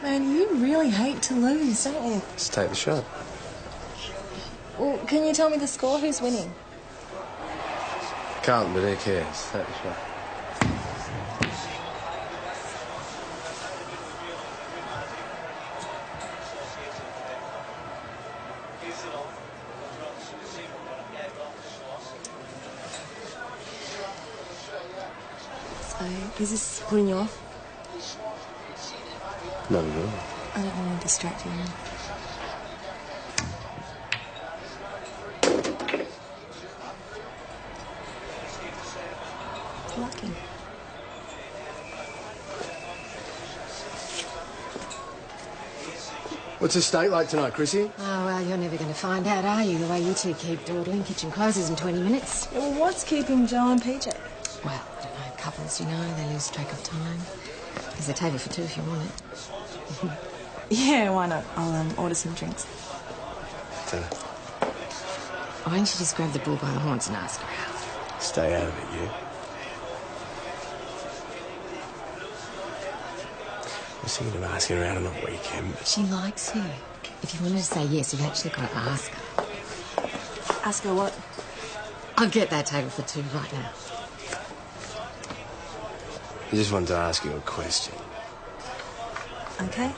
Man, you really hate to lose, don't you? Let's take the shot. Well, can you tell me the score? Who's winning? Carlton, but who cares? Take the shot. So, is this putting you off? Not at all. I don't want to distract you. Lucky. What's the steak like tonight, Chrissy? Oh, well, you're never going to find out, are you, the way you two keep dawdling? Kitchen closes in 20 minutes. Yeah, well, what's keeping Joe and PJ? Well, I don't know, couples, you know, they lose track of time. There's a table for two if you want it. Yeah, why not? I'll order some drinks. Dinner. Why don't you just grab the bull by the horns and ask her out? Stay out of it, you. I was thinking of asking her out on the weekend, but... She likes you. If you wanted to say yes, you've actually got to ask her. Ask her what? I'll get that table for two right now. I just wanted to ask you a question. Okay.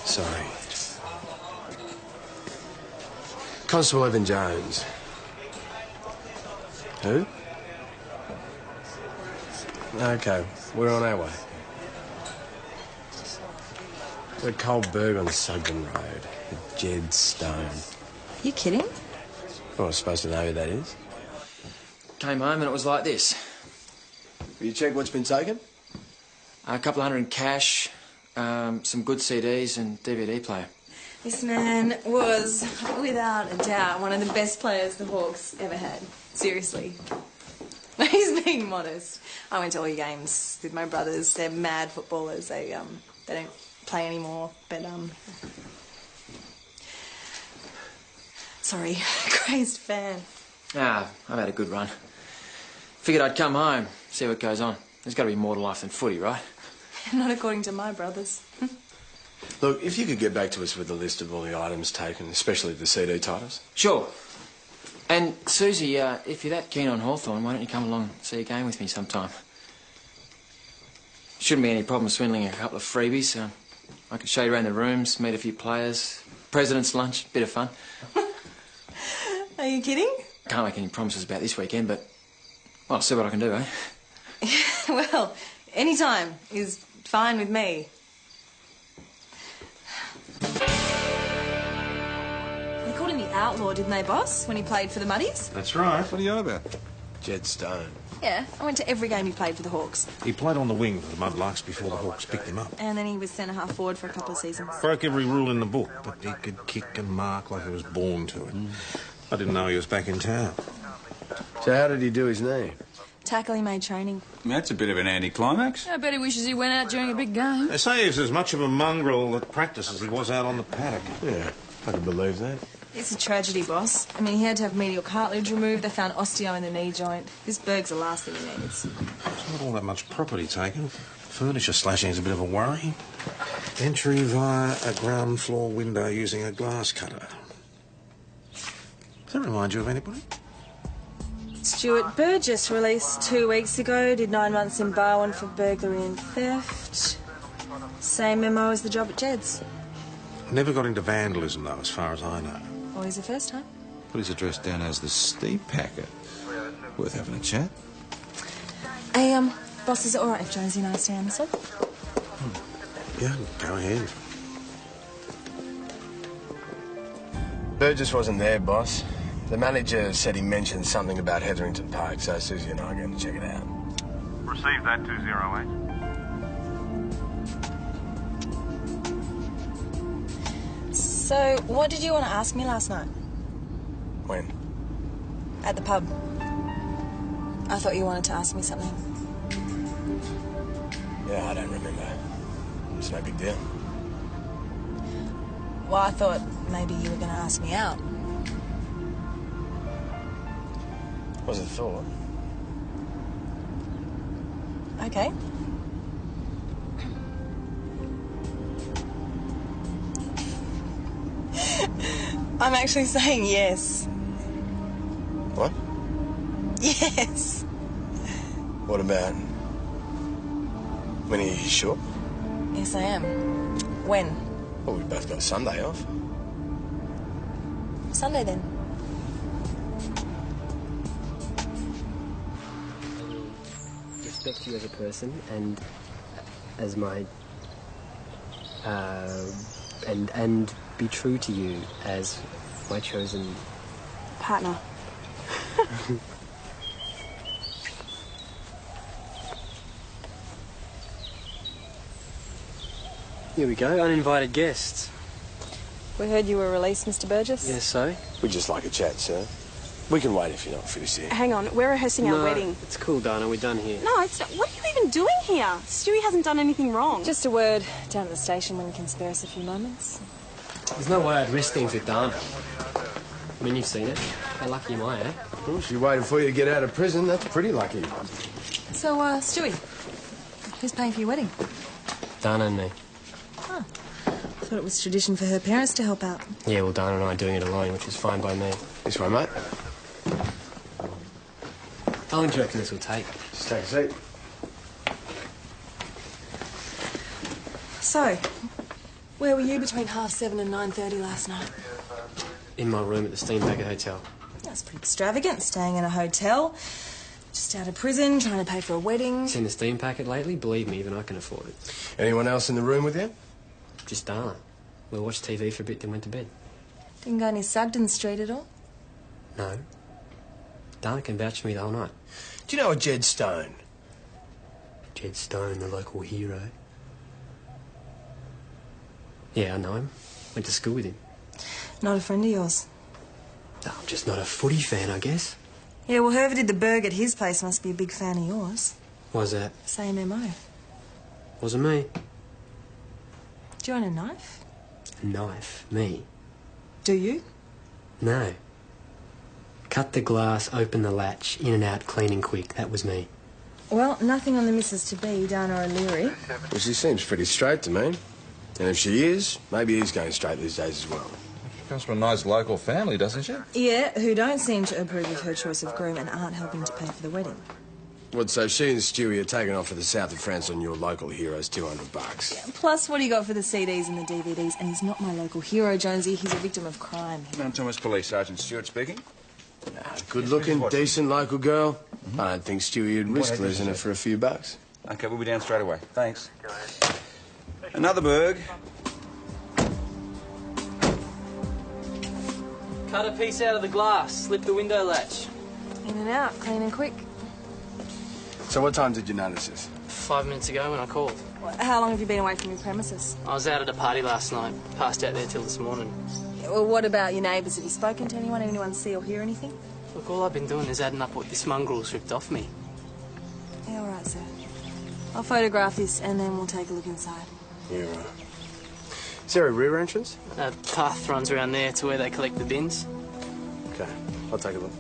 Sorry. Constable Evan Jones. Who? Okay, we're on our way. We're at Coldberg on Sugden Road, with Jed Stone. You kidding? Well, I was supposed to know who that is. Came home and it was like this. Have you checked what's been taken? A couple of hundred in cash, some good CDs and DVD player. This man was, without a doubt, one of the best players the Hawks ever had. Seriously. He's being modest. I went to all your games with my brothers. They're mad footballers. They don't play anymore, but sorry, crazed fan. Ah, I've had a good run. Figured I'd come home, see what goes on. There's got to be more to life than footy, right? Not according to my brothers. Look, if you could get back to us with a list of all the items taken, especially the CD titles. Sure. And, Susie, if you're that keen on Hawthorn, why don't you come along and see a game with me sometime? Shouldn't be any problem swindling a couple of freebies. I could show you around the rooms, meet a few players. President's lunch, bit of fun. Are you kidding? Can't make any promises about this weekend, but, well, I'll see what I can do, eh? Well, any time is fine with me. They called him the Outlaw, didn't they, boss, when he played for the Muddies? That's right. What are you on about? Jed Stone. Yeah, I went to every game he played for the Hawks. He played on the wing for the Mudlarks before the Hawks picked him up. And then he was centre-half forward for a couple of seasons. Broke every rule in the book, but he could kick and mark like he was born to it. I didn't know he was back in town. So how did he do his knee? Tackle he made training. That's a bit of an anticlimax. I bet he wishes he went out during a big game. They say he's as much of a mongrel at practice as he was out on the paddock. Yeah, I can believe that. It's a tragedy, boss. I mean, he had to have medial cartilage removed. They found osteo in the knee joint. This Berg's the last thing he needs. There's not all that much property taken. Furniture slashing's a bit of a worry. Entry via a ground floor window using a glass cutter. Does that remind you of anybody? Stuart Burgess, released 2 weeks ago, did 9 months in Barwon for burglary and theft. Same memo as the job at Jed's. Never got into vandalism, though, as far as I know. Always the first time. Put his address down as the Steve Packet. Worth having a chat. Hey, boss, is it all right if Jonesy and I stay on the side? Yeah, go ahead. Burgess wasn't there, boss. The manager said he mentioned something about Hetherington Park, so Susie and I are going to check it out. Receive that 208. So, what did you want to ask me last night? When? At the pub. I thought you wanted to ask me something. Yeah, I don't remember. It's no big deal. Well, I thought maybe you were going to ask me out. Was a thought. Okay. I'm actually saying yes. What? Yes. What about? When are you sure? Yes, I am. When? Well, we've both got Sunday off. Sunday, then. Respect you as a person and as my and be true to you as my chosen Partner. Here we go, uninvited guests. We heard you were released, Mr. Burgess. Yes, so? We'd just like a chat, sir. We can wait if you're not finished here. Hang on, we're rehearsing our wedding. It's cool, Dana, we're done here. No, it's not. What are you even doing here? Stewie hasn't done anything wrong. Just a word down at the station when you can spare us a few moments. There's no way I'd risk things with Dana. I mean, you've seen it. How lucky am I, eh? Well, she waited for you to get out of prison. That's pretty lucky. So, Stewie, who's paying for your wedding? Dana and me. Oh. I thought it was tradition for her parents to help out. Yeah, well, Dana and I are doing it alone, which is fine by me. This way, mate. How long do you reckon this will take? Just take a seat. So, where were you between 7:30 and 9:30 last night? In my room at the Steambaker Hotel. That's pretty extravagant, staying in a hotel, just out of prison, trying to pay for a wedding. Seen the Steam packet lately? Believe me, even I can afford it. Anyone else in the room with you? Just Dana. We watched TV for a bit, then went to bed. Didn't go any Sugden Street at all? No. Dana can vouch for me the whole night. Do you know a Jed Stone? Jed Stone, the local hero. Yeah, I know him. Went to school with him. Not a friend of yours? No, I'm just not a footy fan, I guess. Yeah, well, whoever did the burg at his place must be a big fan of yours. Why's that? Same MO. Wasn't me. Do you own a knife? A knife? Me? Do you? No. Cut the glass, open the latch, in and out, clean and quick. That was me. Well, nothing on the Missus-to-be, Dana O'Leary. Well, she seems pretty straight to me. And if she is, maybe he's going straight these days as well. She comes from a nice local family, doesn't she? Yeah, who don't seem to approve of her choice of groom and aren't helping to pay for the wedding. What, so she and Stewie are taking off for the south of France on your local hero's $200? Yeah, plus, what do you got for the CDs and the DVDs? And he's not my local hero, Jonesy. He's a victim of crime. Mount Thomas Police Sergeant Stewart speaking. Good-looking, decent local girl. I don't think Stewie would risk losing her for a few bucks. Okay, we'll be down straight away. Thanks. Another burg. Cut a piece out of the glass, slip the window latch. In and out, clean and quick. So what time did you notice this? 5 minutes ago when I called. How long have you been away from your premises? I was out at a party last night. Passed out there till this morning. Yeah, well, what about your neighbours? Have you spoken to anyone? Anyone see or hear anything? Look, all I've been doing is adding up what this mongrel's ripped off me. Yeah, all right, sir. I'll photograph this and then we'll take a look inside. Yeah, right. Is there a rear entrance? A path runs around there to where they collect the bins. Okay, I'll take a look.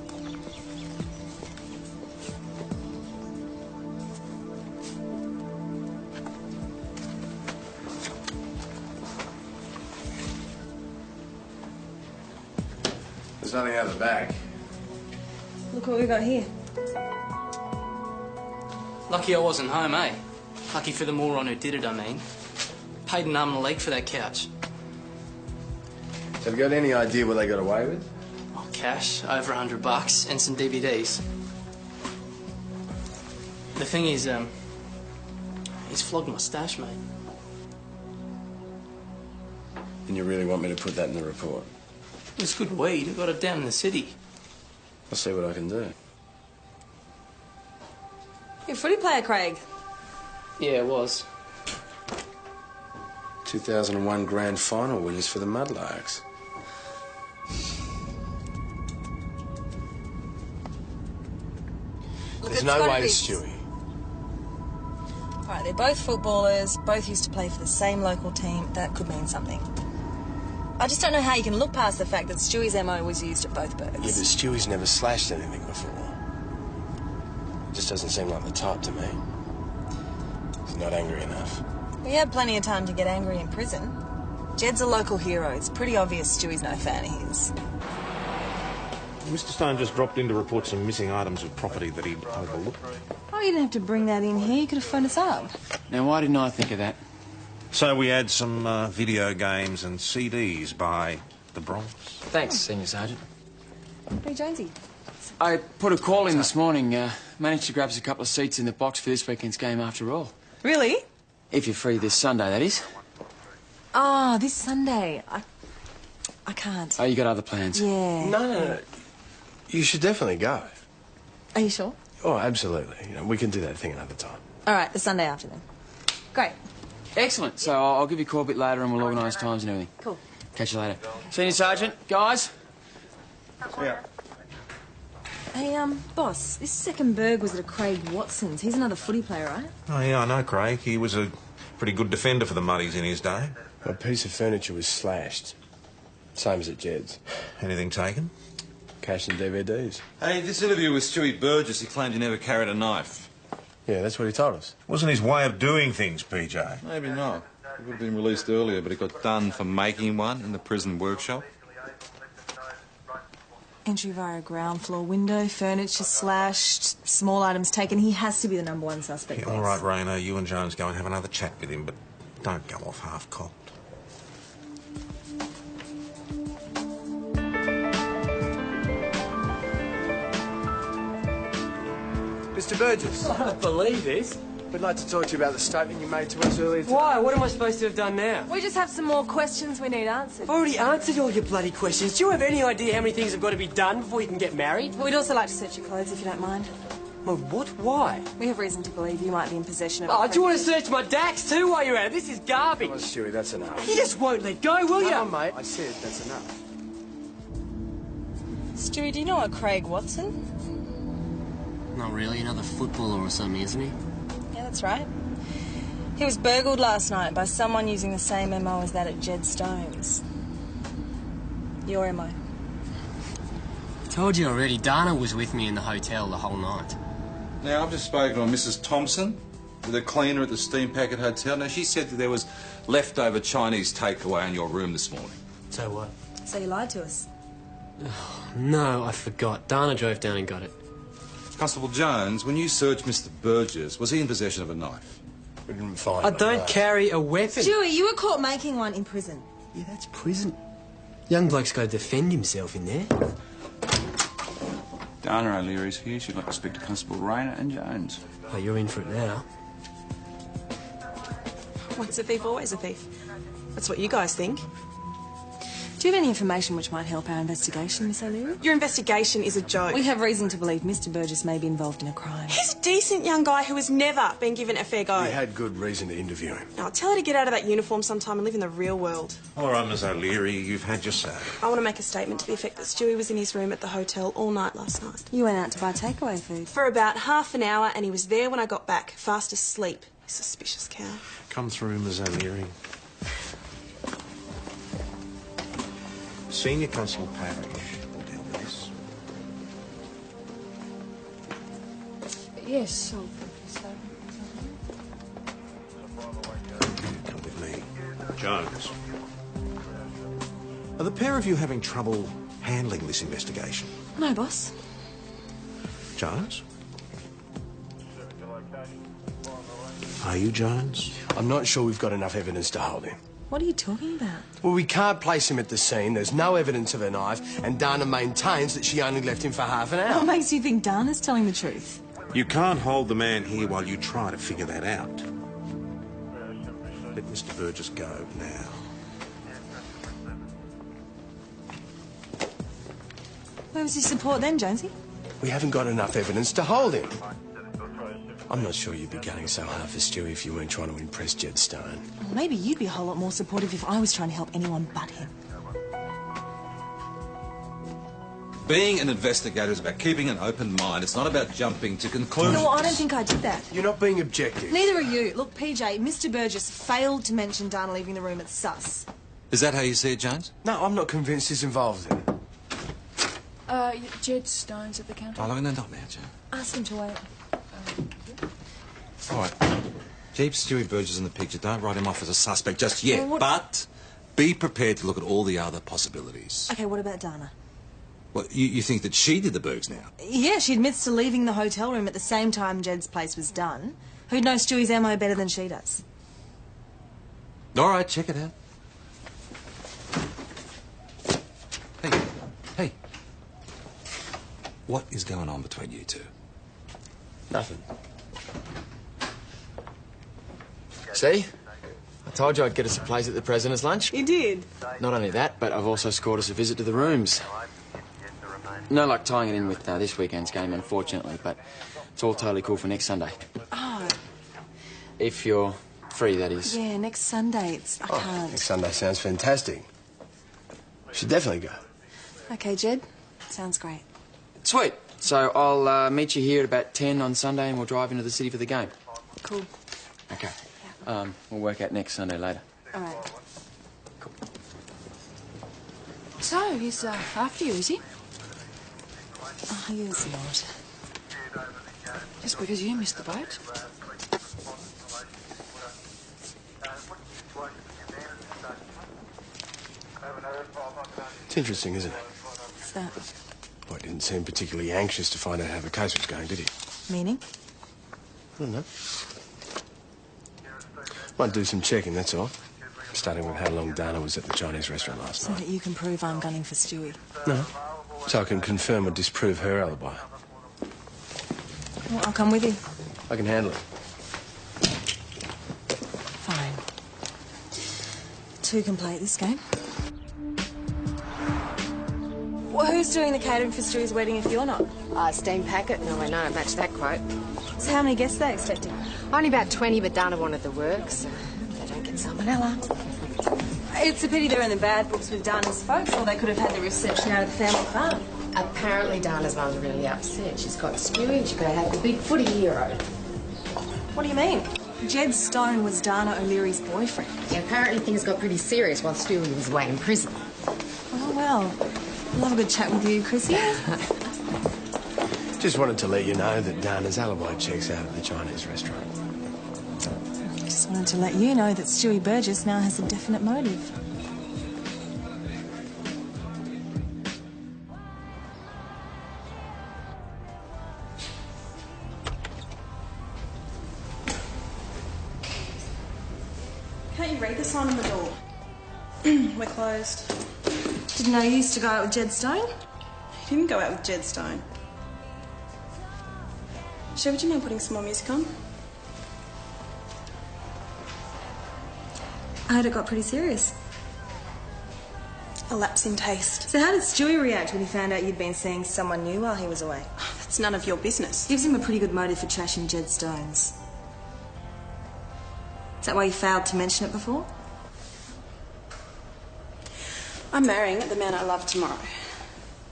There's nothing out the back. Look what we got here. Lucky I wasn't home, eh? Lucky for the moron who did it, I mean. Paid an arm and a leg for that couch. So have you got any idea what they got away with? Oh, cash, over $100, and some DVDs. The thing is, he's flogged my stash, mate. And you really want me to put that in the report? It's good weed. I got it down in the city. I'll see what I can do. You're a footy player, Craig. Yeah, it was. 2001 Grand Final winners for the Mudlarks. There's no way to Stewie. All right, they're both footballers, both used to play for the same local team. That could mean something. I just don't know how you can look past the fact that Stewie's MO was used at both burgs. Yeah, but Stewie's never slashed anything before. Just doesn't seem like the type to me. He's not angry enough. We had plenty of time to get angry in prison. Jed's a local hero. It's pretty obvious Stewie's no fan of his. Mr. Stone just dropped in to report some missing items of property that he'd overlooked. Oh, you didn't have to bring that in here. You could have phoned us up. Now, why didn't I think of that? So we had some video games and CDs by the Bronx. Thanks, Senior Sergeant. Hey, Jonesy. I put a call in this morning. Managed to grab us a couple of seats in the box for this weekend's game after all. Really? If you're free this Sunday, that is. Oh, this Sunday. I can't. Oh, you got other plans? Yeah. No. You should definitely go. Are you sure? Oh, absolutely. You know, we can do that thing another time. All right, the Sunday after then. Great. Excellent. So I'll give you a call a bit later and we'll organise times and everything. Cool. Catch you later. Senior Sergeant, guys. Yeah. Hey, boss, this second burg was at a Craig Watson's. He's another footy player, right? Oh, yeah, I know Craig. He was a pretty good defender for the Muddies in his day. A piece of furniture was slashed. Same as at Jed's. Anything taken? Cash and DVDs. Hey, this interview with Stewie Burgess, he claimed he never carried a knife. Yeah, that's what he told us. Wasn't his way of doing things, PJ? Maybe not. He would have been released earlier, but he got done for making one in the prison workshop. Entry via a ground floor window, furniture slashed, small items taken. He has to be the number one suspect. Yeah, all right, Rayner, you and Jones go and have another chat with him, but don't go off half-cocked. Mr. Burgess, I don't believe this. we'd like to talk to you about the statement you made to us earlier today. Why? What am I supposed to have done now? We just have some more questions we need answered. I've already answered all your bloody questions. Do you have any idea how many things have got to be done before you can get married? We'd also like to search your clothes, if you don't mind. Well, what? Why? We have reason to believe you might be in possession of... Oh, do you want to search my Dax too while you're at it? This is garbage. Come on, Stewie, that's enough. You just won't let go, will you? Come on, mate. I said that's enough. Stewie, do you know a Craig Watson? Not really. Another footballer or something, isn't he? Yeah, that's right. He was burgled last night by someone using the same MO as that at Jed Stone's. Your MO. I told you already. Dana was with me in the hotel the whole night. Now, I've just spoken to Mrs. Thompson, the cleaner at the Steam Packet Hotel. Now, she said that there was leftover Chinese takeaway in your room this morning. So what? So you lied to us. No, I forgot. Dana drove down and got it. Constable Jones, when you searched Mr. Burgess, was he in possession of a knife? We didn't find I one, don't no. carry a weapon. Stewie, you were caught making one in prison. Yeah, that's prison. Young bloke's got to defend himself in there. Dana O'Leary's here. She'd like to speak to Constable Rayner and Jones. Oh, you're in for it now. Once a thief, always a thief. That's what you guys think. Do you have any information which might help our investigation, Miss O'Leary? Your investigation is a joke. We have reason to believe Mr. Burgess may be involved in a crime. He's a decent young guy who has never been given a fair go. We had good reason to interview him. Now, tell her to get out of that uniform sometime and live in the real world. All right, Miss O'Leary, you've had your say. I want to make a statement to the effect that Stewie was in his room at the hotel all night last night. You went out to buy takeaway food. For about half an hour, and he was there when I got back, fast asleep. Suspicious cow. Come through, Miss O'Leary. Senior Constable Parrish will deal with this. Yes, I'll Come with me. Jones. Are the pair of you having trouble handling this investigation? No, boss. Jones? Are you Jones? I'm not sure we've got enough evidence to hold him. What are you talking about? Well, we can't place him at the scene. There's no evidence of a knife, and Dana maintains that she only left him for half an hour. What makes you think Dana's telling the truth? You can't hold the man here while you try to figure that out. Let Mr. Burgess go now. Where was his support then, Jonesy? We haven't got enough evidence to hold him. I'm not sure you'd be going so hard for Stewie if you weren't trying to impress Jed Stone. Well, maybe you'd be a whole lot more supportive if I was trying to help anyone but him. Being an investigator is about keeping an open mind. It's not about jumping to conclusions. No, I don't think I did that. You're not being objective. Neither are you. Look, PJ, Mr. Burgess failed to mention Dana leaving the room at sus. Is that how you see it, Jones? No, I'm not convinced he's involved in it. Jed Stone's at the counter. Oh, no, not now, Jones. Ask him to wait. All right. Keep Stewie Burgess in the picture. Don't write him off as a suspect just yet. Well, what- But Be prepared to look at all the other possibilities. Okay, what about Dana? Well, you think that she did the Bergs now? Yeah, she admits to leaving the hotel room at the same time Jed's place was done. Who'd know Stewie's ammo better than she does? All right, check it out. Hey. What is going on between you two? Nothing. See? I told you I'd get us a place at the President's lunch. You did? Not only that, but I've also scored us a visit to the rooms. No luck tying it in with this weekend's game, unfortunately, but it's all totally cool for next Sunday. Oh. If you're free, that is. Yeah, next Sunday. I can't. Next Sunday sounds fantastic. Should definitely go. Okay, Jed. Sounds great. Sweet. So I'll meet you here at about 10 on Sunday and we'll drive into the city for the game. Cool. Okay. We'll work out next Sunday later. All right. Cool. So, he's after you, is he? Oh, he is not. Just because you missed the boat? It's interesting, isn't it? What's that? Well, he didn't seem particularly anxious to find out how the case was going, did he? Meaning? I don't know. Might do some checking, that's all. Starting with how long Dana was at the Chinese restaurant last So night. that you can prove I'm gunning for Stewie. No. So I can confirm or disprove her alibi. Well, I'll come with you. I can handle it. Fine. Two can play at this game. Well, who's doing the catering for Stewie's wedding if you're not? Steam packet? No, I know. Match that quote. So how many guests are they expecting? Only about 20, but Dana wanted the work, so they don't get salmonella. It's a pity they're in the bad books with Dana's folks, or they could have had the reception out at the family farm. Apparently Dana's mum's really upset. She's got Stewie and she's going to have the big footy hero. What do you mean? Jed Stone was Dana O'Leary's boyfriend. Yeah, apparently things got pretty serious while Stewie was away in prison. Oh, well. I'll have a good chat with you, Chrissy. Just wanted to let you know that Dana's alibi checks out at the Chinese restaurant. Just wanted to let you know that Stewie Burgess now has a definite motive. Can't you read the sign on the door? We're closed. Didn't know you used to go out with Jed Stone? He didn't go out with Jed Stone. Sure, would you mind putting some more music on? I heard it got pretty serious. A lapse in taste. So how did Stewie react when he found out you'd been seeing someone new while he was away? That's none of your business. Gives him a pretty good motive for trashing Jed Stones. Is that why you failed to mention it before? I'm marrying the man I love tomorrow.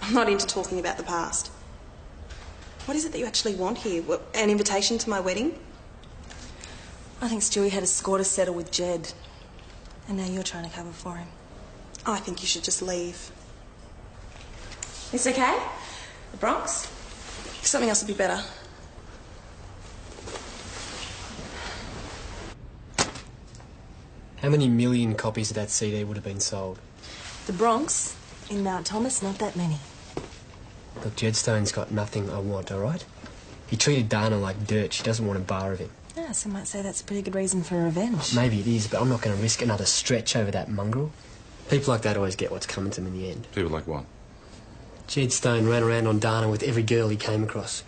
I'm not into talking about the past. What is it that you actually want here? An invitation to my wedding? I think Stewie had a score to settle with Jed. And now you're trying to cover for him. I think you should just leave. It's okay? The Bronx? Something else would be better. How many million copies of that CD would have been sold? The Bronx? In Mount Thomas, not that many. Look, Jed Stone's got nothing I want, all right? He treated Dana like dirt. She doesn't want a bar of him. Yeah, some might say that's a pretty good reason for revenge. Maybe it is, but I'm not going to risk another stretch over that mongrel. People like that always get what's coming to them in the end. People like what? Jed Stone ran around on Dana with every girl he came across.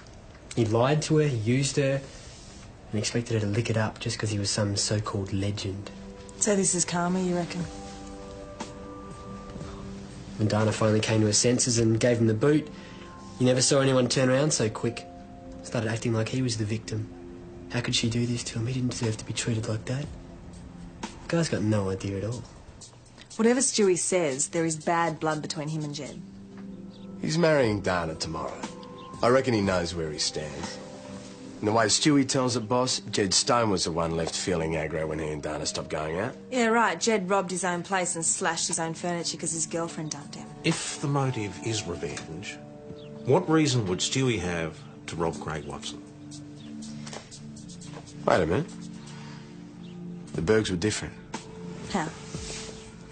He lied to her, he used her, and expected her to lick it up just because he was some so-called legend. So this is karma, you reckon? When Dana finally came to her senses and gave him the boot, you never saw anyone turn around so quick. Started acting like he was the victim. How could she do this to him? He didn't deserve to be treated like that. The guy's got no idea at all. Whatever Stewie says, there is bad blood between him and Jed. He's marrying Dana tomorrow. I reckon he knows where he stands. And the way Stewie tells it, boss, Jed Stone was the one left feeling aggro when he and Dana stopped going out. Yeah, right. Jed robbed his own place and slashed his own furniture because his girlfriend dumped him. If the motive is revenge, what reason would Stewie have to rob Craig Watson? Wait a minute. The Bergs were different. How?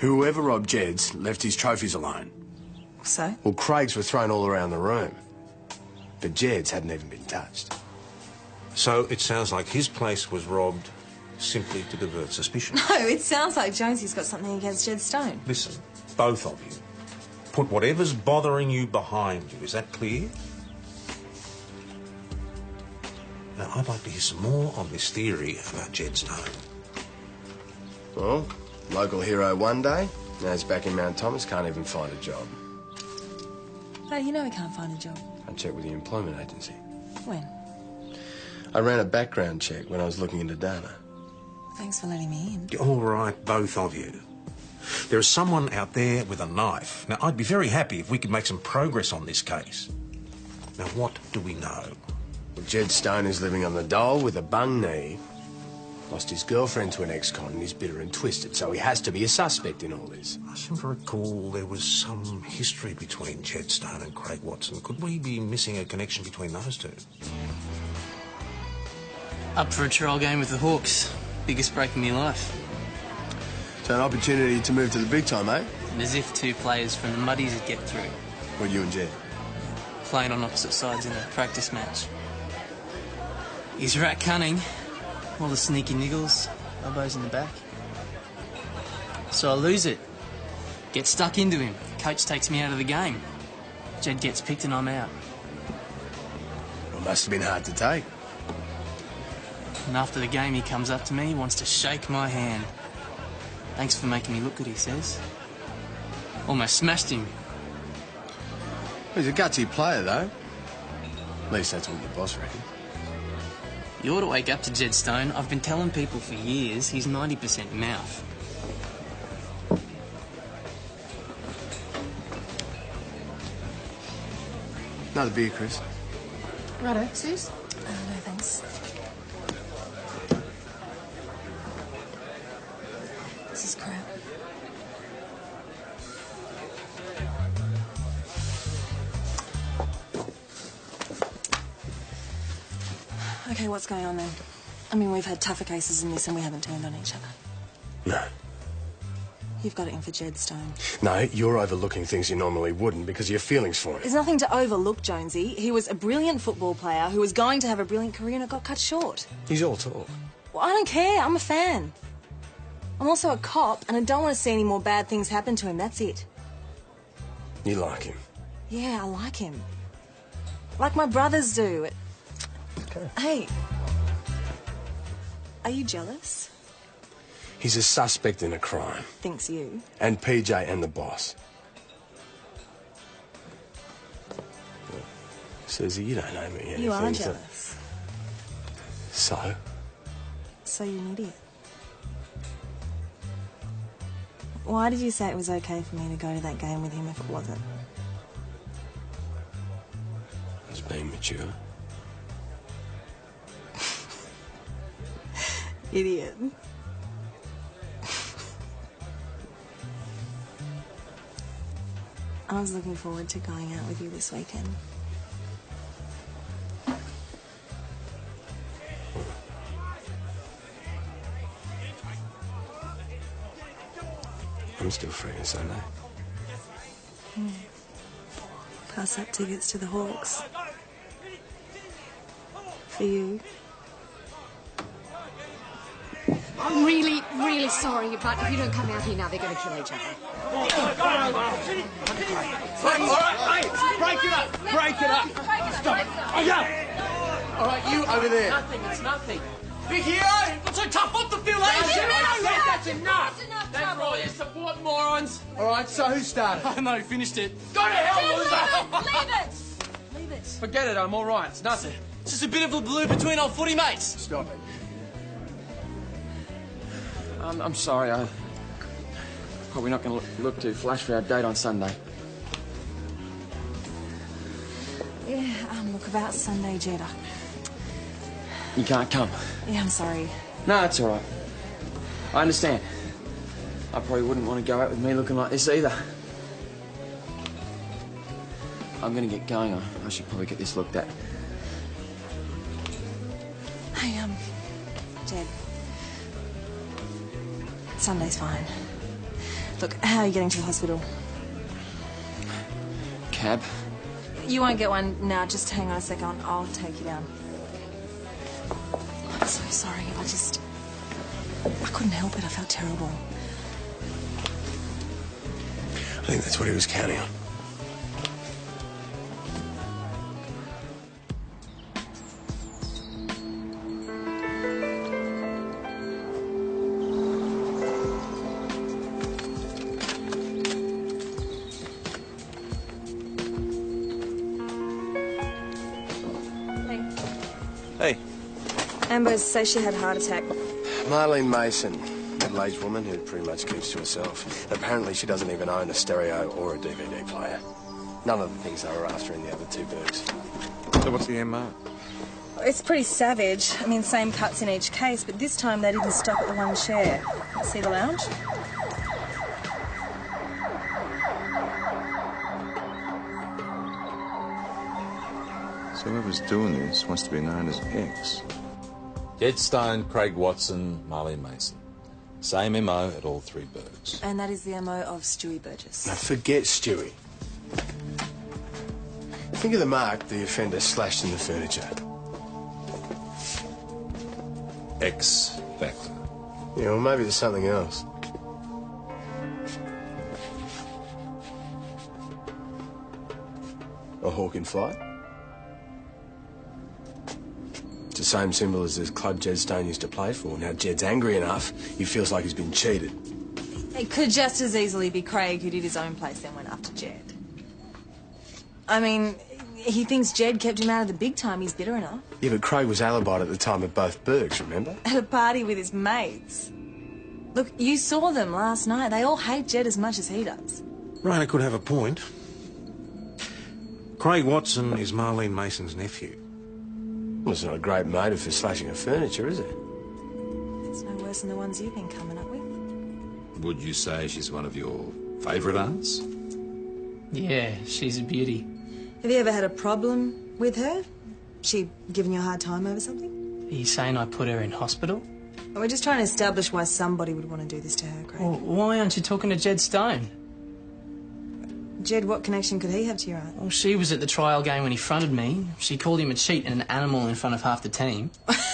Whoever robbed Jed's left his trophies alone. So? Well, Craig's were thrown all around the room. But Jed's hadn't even been touched. So it sounds like his place was robbed simply to divert suspicion. No, it sounds like Jonesy's got something against Jed Stone. Listen, both of you, put whatever's bothering you behind you. Is that clear? Now, I'd like to hear some more on this theory about Jed Stone. Well, local hero one day, now he's back in Mount Thomas, can't even find a job. How do you know he can't find a job? I checked with the employment agency. When? I ran a background check when I was looking into Dana. Thanks for letting me in. All right, both of you. There is someone out there with a knife. Now, I'd be very happy if we could make some progress on this case. Now, what do we know? Well, Jed Stone is living on the dole with a bung knee. Lost his girlfriend to an ex-con and he's bitter and twisted, so he has to be a suspect in all this. I seem to recall there was some history between Jed Stone and Craig Watson. Could we be missing a connection between those two? Up for a trial game with the Hawks. Biggest break in my life. So an opportunity to move to the big time, eh? And as if two players from the Muddies would get through. Well, you and Jed. Playing on opposite sides in a practice match. He's rat cunning. All the sneaky niggles, elbows in the back. So I lose it. Get stuck into him. Coach takes me out of the game. Jed gets picked and I'm out. It must have been hard to take. And after the game, he comes up to me, wants to shake my hand. Thanks for making me look good, he says. Almost smashed him. He's a gutsy player, though. At least that's what the boss reckons. You ought to wake up to Jed Stone. I've been telling people for years he's 90% mouth. Another beer, Chris. Righto, Suze? No, thanks. This is crap. Okay, what's going on then? I mean, we've had tougher cases than this and we haven't turned on each other. No. You've got it in for Jed Stone. No, you're overlooking things you normally wouldn't because of your feelings for him. There's nothing to overlook, Jonesy. He was a brilliant football player who was going to have a brilliant career and it got cut short. He's all talk. Well, I don't care. I'm a fan. I'm also a cop and I don't want to see any more bad things happen to him. That's it. You like him? Yeah, I like him. Like my brothers do. Okay. Hey. Are you jealous? He's a suspect in a crime. Thinks you. And PJ and the boss. Susie, you don't know me anything. You are jealous. So? So you're an idiot. Why did you say it was okay for me to go to that game with him if it wasn't? I was being mature. Idiot. I was looking forward to going out with you this weekend. I'm still free on Sunday. Pass up tickets to the Hawks. For you. I'm really, really sorry, but if you don't come out here now, they're going to kill each other. All right, hey, break it up! Break it up! Stop it! Oh, yeah! All right, you over there. Nothing, it's nothing. Big hero! What's so tough off the field, That's enough! That's all your support, morons! All right, so who started? I know, finished it. Go to hell, loser! Leave it! Leave it. Forget it, I'm all right. It's nothing. It's just a bit of a blue between old footy mates. Stop it. I'm sorry, I'm probably not going to look too flash for our date on Sunday. Yeah, look, about Sunday, Jed. You can't come. Yeah, I'm sorry. No, it's all right. I understand. I probably wouldn't want to go out with me looking like this either. I'm going to get going. I should probably get this looked at. Hey, Jed. Sunday's fine. Look, how are you getting to the hospital? Cab? You won't get one now. Just hang on a second. I'll take you down. I'm so sorry. I couldn't help it. I felt terrible. I think that's what he was counting on. Hey. Amber says she had a heart attack. Marlene Mason, middle-aged woman who pretty much keeps to herself. And apparently she doesn't even own a stereo or a DVD player. None of the things they were after in the other two burgs. So what's the MO? It's pretty savage. I mean, same cuts in each case, but this time they didn't stop at the one share. See the lounge? So whoever's doing this wants to be known as X. Jed Stone, Craig Watson, Marlene Mason. Same MO at all three burgs. And that is the MO of Stewie Burgess. Now, forget Stewie. Think of the mark the offender slashed in the furniture. X Factor. Yeah, well, maybe there's something else. A hawk in flight? It's the same symbol as the club Jed Stone used to play for. Now Jed's angry enough, he feels like he's been cheated. It could just as easily be Craig who did his own place then went after Jed. I mean, he thinks Jed kept him out of the big time. He's bitter enough. Yeah, but Craig was alibied at the time of both burgs, remember? At a party with his mates. Look, you saw them last night. They all hate Jed as much as he does. Raina could have a point. Craig Watson is Marlene Mason's nephew. Well, it's not a great motive for slashing her furniture, is it? It's no worse than the ones you've been coming up with. Would you say she's one of your favourite aunts? Yeah, she's a beauty. Have you ever had a problem with her? She giving you a hard time over something? Are you saying I put her in hospital? We're just trying to establish why somebody would want to do this to her, Craig. Well, why aren't you talking to Jed Stone? Jed, what connection could he have to your aunt? Well, she was at the trial game when he fronted me. She called him a cheat and an animal in front of half the team.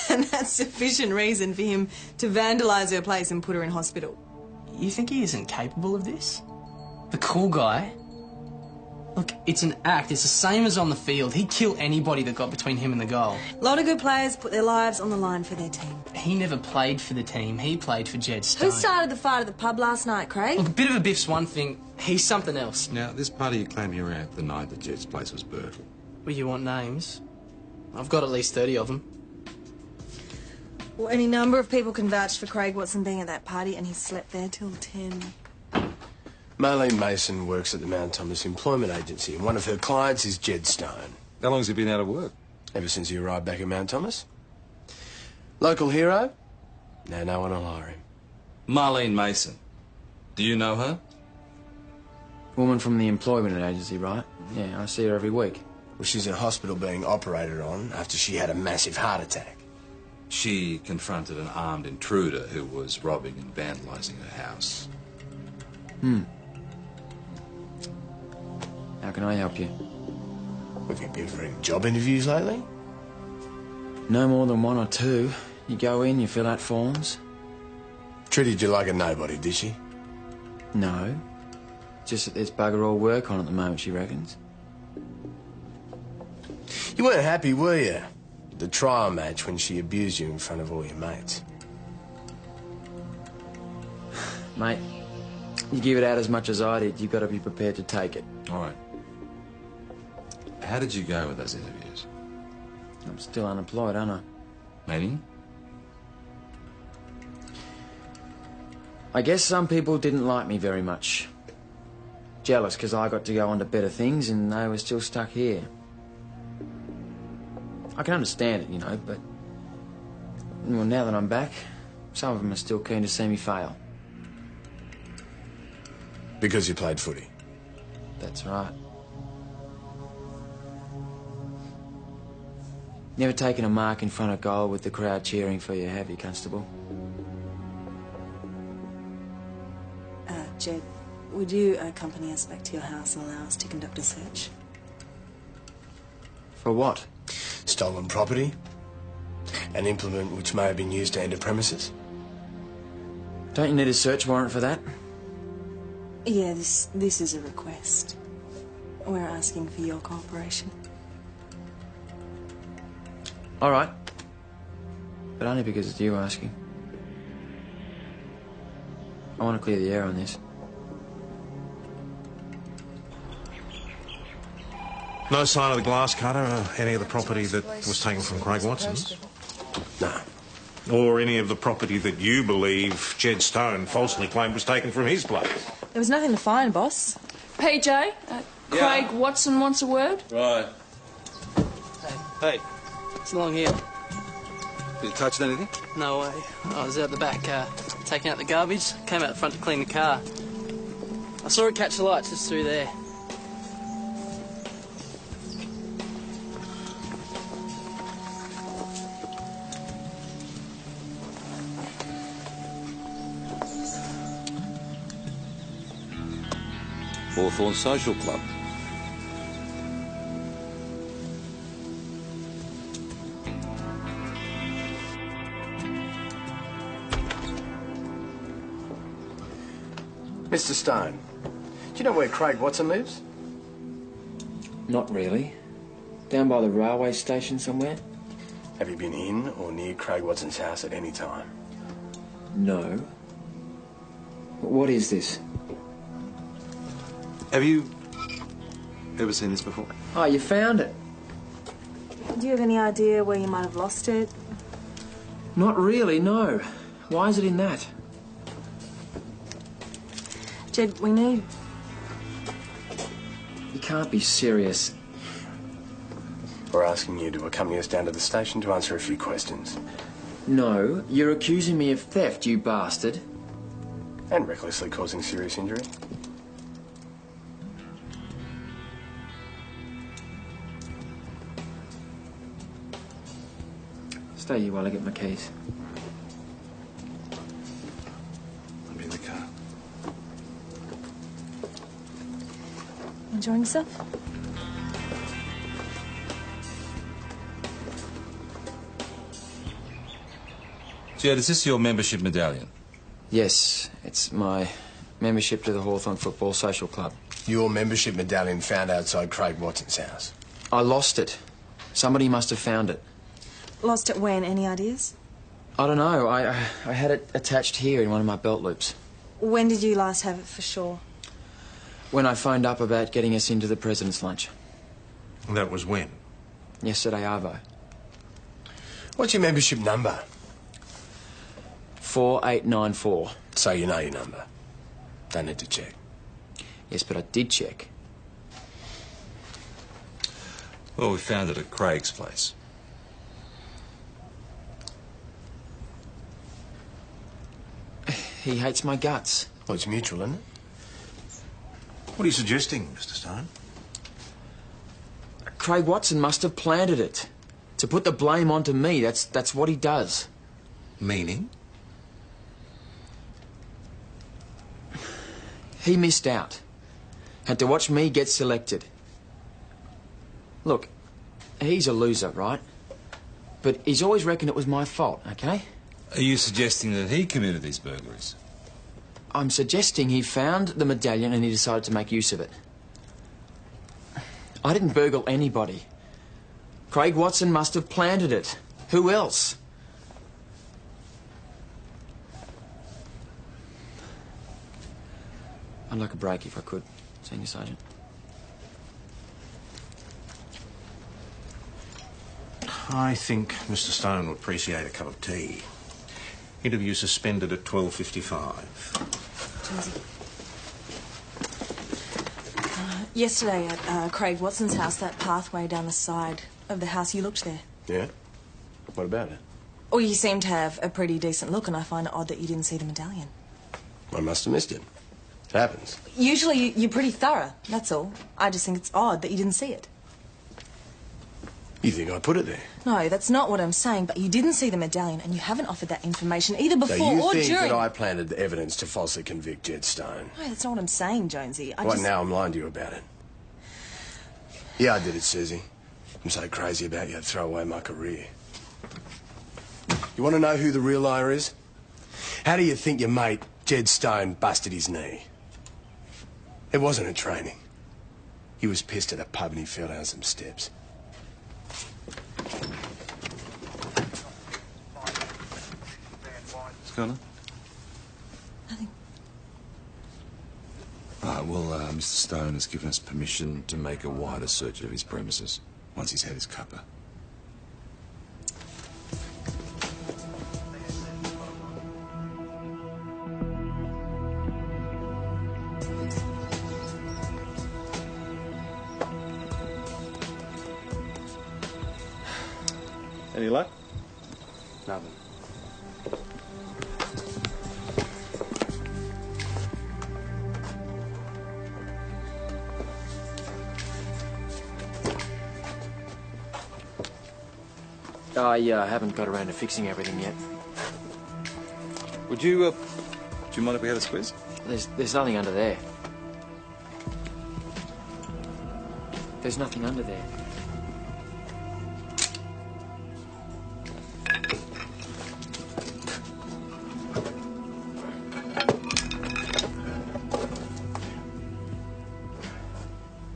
And that's sufficient reason for him to vandalise her place and put her in hospital. You think he isn't capable of this? The cool guy? Look, it's an act. It's the same as on the field. He'd kill anybody that got between him and the goal. A lot of good players put their lives on the line for their team. He never played for the team. He played for Jed Stone. Who started the fight at the pub last night, Craig? Look, a bit of a biff's one thing. He's something else. Now, this party you claim you were at the night that Jed's place was burgled. Well, you want names? I've got at least 30 of them. Well, any number of people can vouch for Craig Watson being at that party, and he slept there till 10. Marlene Mason works at the Mount Thomas Employment Agency, and one of her clients is Jed Stone. How long has he been out of work? Ever since he arrived back at Mount Thomas. Local hero? Now no one will hire him. Marlene Mason. Do you know her? Woman from the employment agency, right? Yeah, I see her every week. Well, she's in hospital being operated on after she had a massive heart attack. She confronted an armed intruder who was robbing and vandalising her house. How can I help you? Have you been for any job interviews lately? No more than one or two. You go in, you fill out forms. Treated you like a nobody, did she? No. Just that there's bugger all work on at the moment, she reckons. You weren't happy, were you? The trial match when she abused you in front of all your mates. Mate, you give it out as much as I did, you've got to be prepared to take it. All right. How did you go with those interviews? I'm still unemployed, aren't I? Meaning? I guess some people didn't like me very much. Jealous because I got to go on to better things and they were still stuck here. I can understand it, you know, but... Well, now that I'm back, some of them are still keen to see me fail. Because you played footy? That's right. Never taken a mark in front of goal with the crowd cheering for you, have you, Constable? Jed, would you accompany us back to your house and allow us to conduct a search? For what? Stolen property? An implement which may have been used to enter premises? Don't you need a search warrant for that? Yeah, this is a request. We're asking for your cooperation. All right. But only because it's you asking. I want to clear the air on this. No sign of the glass cutter or any of the property that was taken from Craig Watson's? No. Or any of the property that you believe Jed Stone falsely claimed was taken from his place? There was nothing to find, boss. PJ, Craig Watson wants a word. Right. Hey, it's along here. You touched anything? No way. I was out the back taking out the garbage, came out the front to clean the car. I saw it catch the lights just through there. Hawthorne Social Club. Mr. Stone, do you know where Craig Watson lives? Not really. Down by the railway station somewhere? Have you been in or near Craig Watson's house at any time? No. What is this? Have you ever seen this before? Oh, you found it. Do you have any idea where you might have lost it? Not really, no. Why is it in that? Jed, we need... You can't be serious. We're asking you to accompany us down to the station to answer a few questions. No, you're accusing me of theft, you bastard. And recklessly causing serious injury. Stay here while I get my keys. I'm in the car. Enjoying yourself? Jed, is this your membership medallion? Yes, it's my membership to the Hawthorne Football Social Club. Your membership medallion found outside Craig Watson's house. I lost it. Somebody must have found it. Lost it when? Any ideas? I don't know. I had it attached here in one of my belt loops. When did you last have it for sure? When I phoned up about getting us into the President's lunch. That was when? Yesterday, Arvo. What's your membership number? 4894. So you know your number. Don't need to check. Yes, but I did check. Well, we found it at Craig's place. He hates my guts. Well, it's mutual, isn't it? What are you suggesting, Mr. Stone? Craig Watson must have planted it. To put the blame onto me, that's what he does. Meaning? He missed out. Had to watch me get selected. Look, he's a loser, right? But he's always reckoned it was my fault, okay? Are you suggesting that he committed these burglaries? I'm suggesting he found the medallion and he decided to make use of it. I didn't burgle anybody. Craig Watson must have planted it. Who else? I'd like a break if I could, Senior Sergeant. I think Mr. Stone would appreciate a cup of tea. Interview suspended at 12:55. Yesterday at Craig Watson's house, that pathway down the side of the house, you looked there. Yeah? What about it? Well, you seem to have a pretty decent look, and I find it odd that you didn't see the medallion. I must have missed it. It happens. Usually you're pretty thorough, that's all. I just think it's odd that you didn't see it. You think I put it there? No, that's not what I'm saying, but you didn't see the medallion and you haven't offered that information either before So you or think during... that I planted the evidence to falsely convict Jed Stone? No, that's not what I'm saying, Jonesy. Now I'm lying to you about it. Yeah, I did it, Susie. I'm so crazy about you I'd throw away my career. You want to know who the real liar is? How do you think your mate, Jed Stone, busted his knee? It wasn't a training. He was pissed at a pub and he fell down some steps. What's going on? Nothing. Right, well, Mr. Stone has given us permission to make a wider search of his premises once he's had his cuppa. Any luck? Nothing. I haven't got around to fixing everything yet. Would you mind if we had a squeeze? There's nothing under there. There's nothing under there.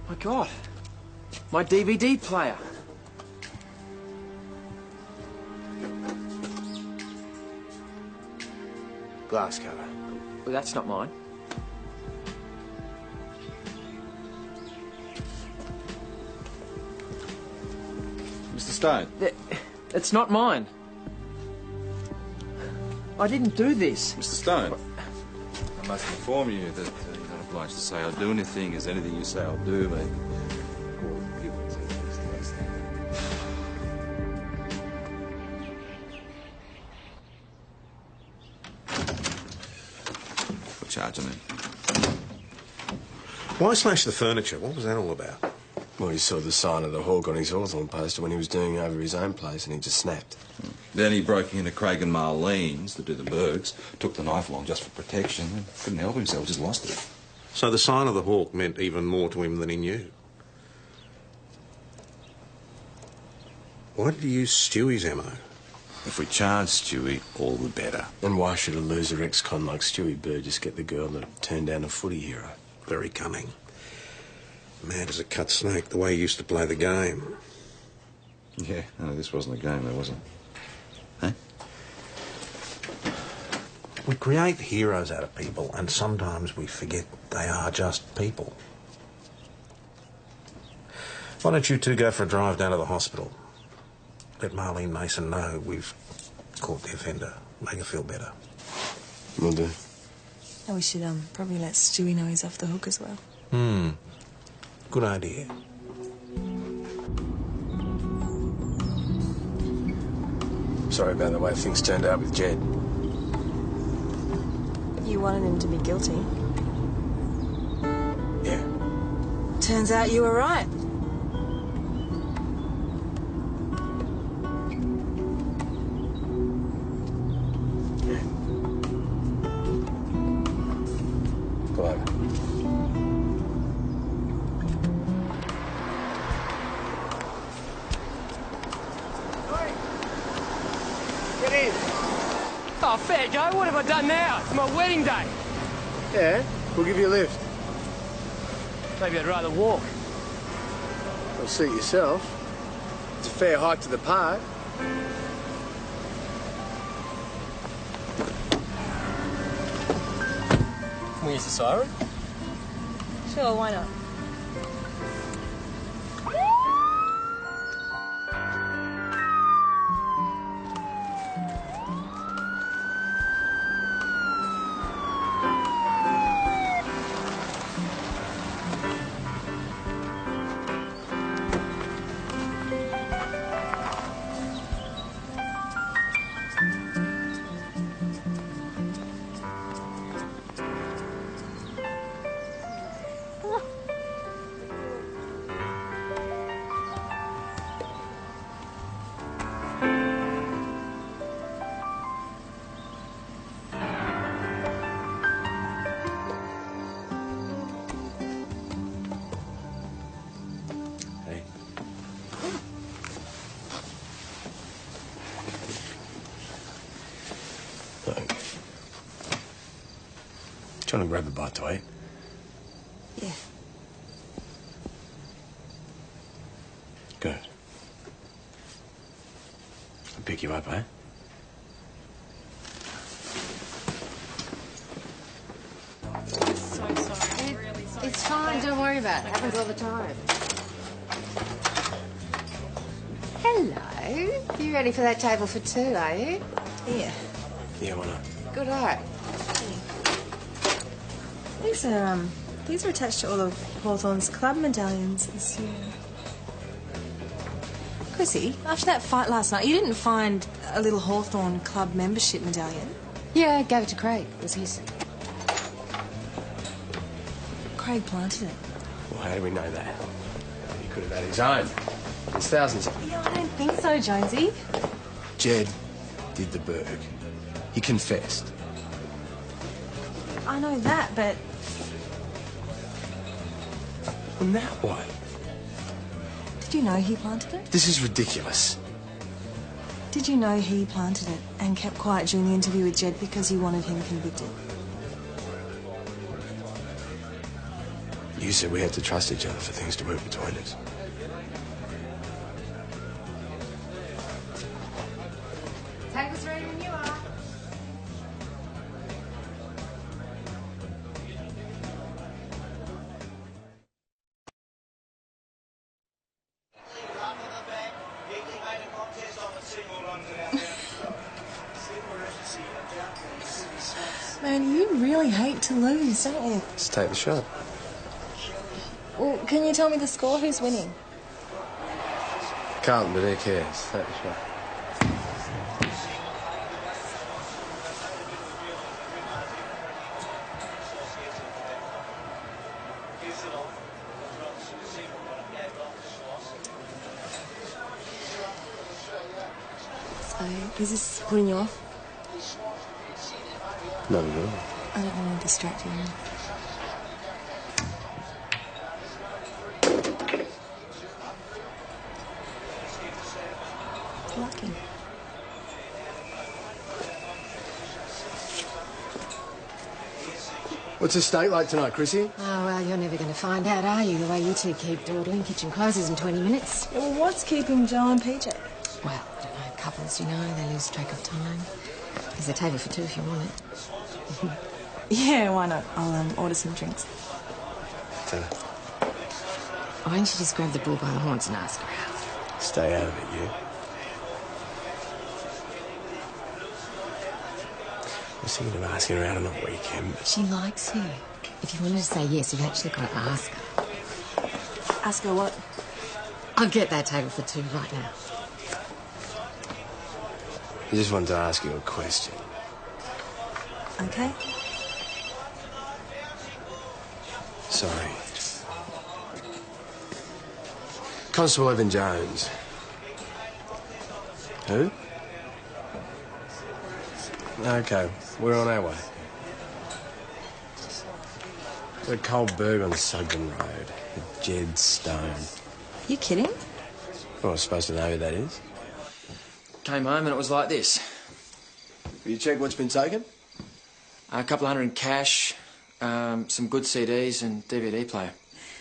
My God, my DVD player. Glass cover. Well, that's not mine. Mr. Stone? It's not mine. I didn't do this. Mr. Stone? I must inform you that you're not obliged to say I'll do anything, as anything you say I'll do, mate. Charge him in. Why slash the furniture? What was that all about? Well, he saw the sign of the hawk on his Hawthorne poster when he was doing over his own place and he just snapped. Then he broke into Craig and Marlene's to do the burgs, took the knife along just for protection, and couldn't help himself, just lost it. So the sign of the hawk meant even more to him than he knew. Why did he use Stewie's ammo? If we charge Stewie, all the better. And why should a loser ex-con like Stewie Burgess get the girl that turned down a footy hero? Very cunning. Mad as a cut snake, the way he used to play the game. Yeah, no, this wasn't a game, though, was it? Huh? We create heroes out of people, and sometimes we forget they are just people. Why don't you two go for a drive down to the hospital? Let Marlene Mason know we've caught the offender. Make her feel better. Will do. And we should probably let Stewie know he's off the hook as well. Good idea. Sorry about the way things turned out with Jed. You wanted him to be guilty. Yeah. Turns out you were right. Go over. Get in. Oh, fair go. What have I done now? It's my wedding day. Yeah, we'll give you a lift. Maybe I'd rather walk. Well, suit yourself. It's a fair hike to the park. Can we use the siren? Sure, why not? Do you want to grab a bite to eat? Yeah. Good. I'll pick you up, eh? So sorry. It's fine, don't worry about it. It happens all the time. Hello. You ready for that table for two, are you? Yeah. Yeah, why not? Good eye. These are attached to all of Hawthorne's club medallions this year. Chrissy, after that fight last night, you didn't find a little Hawthorne club membership medallion? Yeah, I gave it to Craig. It was his. Craig planted it. Well, how do we know that? He could have had his own. There's thousands of them. Yeah, I don't think so, Jonesy. Jed did the Berg. He confessed. I know that, but... And now what? Did you know he planted it? This is ridiculous. Did you know he planted it and kept quiet during the interview with Jed because you wanted him convicted? You said we had to trust each other for things to work between us. Table's ready when you are. Man, you really hate to lose, don't you? Let's take the shot. Well, can you tell me the score? Who's winning? Carlton, but who cares? Take the shot. So, is this putting you off? Not at all. I don't want to distract you. Lucky. What's the steak like tonight, Chrissy? Oh, well, you're never going to find out, are you? The way you two keep dawdling. Kitchen closes in 20 minutes. Yeah, well, what's keeping Joe and PJ? Well, I don't know. Couples, you know, they lose track of time. There's a table for two if you want it. Yeah, why not? I'll order some drinks. Why don't you just grab the bull by the horns and ask her out? Stay out of it, you. I was thinking of asking her out on a weekend, but... She likes you. If you wanted to say yes, you've actually got to ask her. Ask her what? I'll get that table for two right now. I just wanted to ask you a question. Okay. Sorry. Constable Evan Jones. Who? Okay, we're on our way. We're at Coldberg on Sugden Road, with Jed Stone. You kidding? Well, I was supposed to know who that is. Came home and it was like this. Have you checked what's been taken? A couple of hundred in cash, some good CDs and DVD player.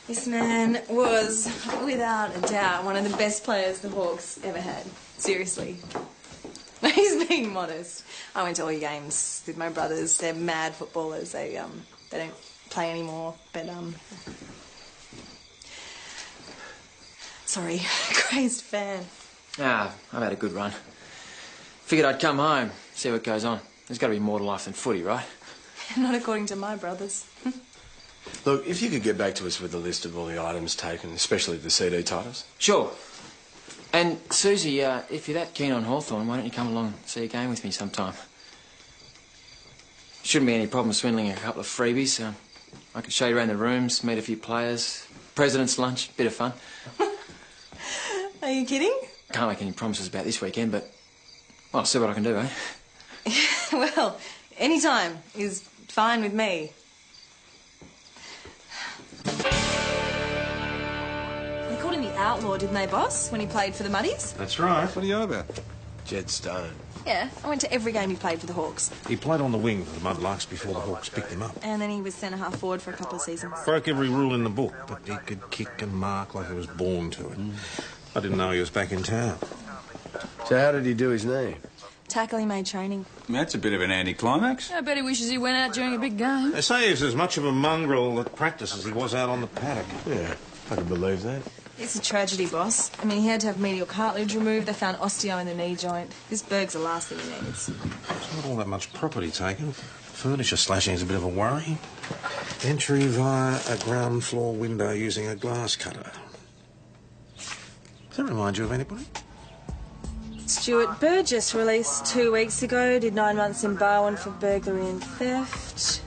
This man was, without a doubt, one of the best players the Hawks ever had. Seriously. He's being modest. I went to all your games with my brothers. They're mad footballers. They don't play anymore, but sorry, crazed fan. Ah, I've had a good run. Figured I'd come home, see what goes on. There's got to be more to life than footy, right? Not according to my brothers. Look, if you could get back to us with a list of all the items taken, especially the CD titles. Sure. And, Susie, if you're that keen on Hawthorne, why don't you come along and see a game with me sometime? Shouldn't be any problem swindling a couple of freebies. I could show you around the rooms, meet a few players. President's lunch, bit of fun. Are you kidding? Can't make any promises about this weekend, but, well, I'll see what I can do, eh? Well, any time is fine with me. They called him the outlaw, didn't they, boss, when he played for the Muddies? That's right. What are you on about? Jed Stone. Yeah, I went to every game he played for the Hawks. He played on the wing for the Mudlarks before the Hawks picked him up. And then he was centre-half forward for a couple of seasons. Broke every rule in the book, but he could kick and mark like he was born to it. I didn't know he was back in town. So how did he do his knee? Tackle he made training. That's a bit of an anticlimax. I bet he wishes he went out during a big game. They say he's as much of a mongrel at practice as he was out on the paddock. Yeah, I can believe that. It's a tragedy, boss. I mean, he had to have medial cartilage removed. They found osteo in the knee joint. This Berg's the last thing he needs. There's not all that much property taken. Furniture slashing is a bit of a worry. Entry via a ground floor window using a glass cutter. Does that remind you of anybody? Stuart Burgess, released 2 weeks ago, did 9 months in Barwon for burglary and theft.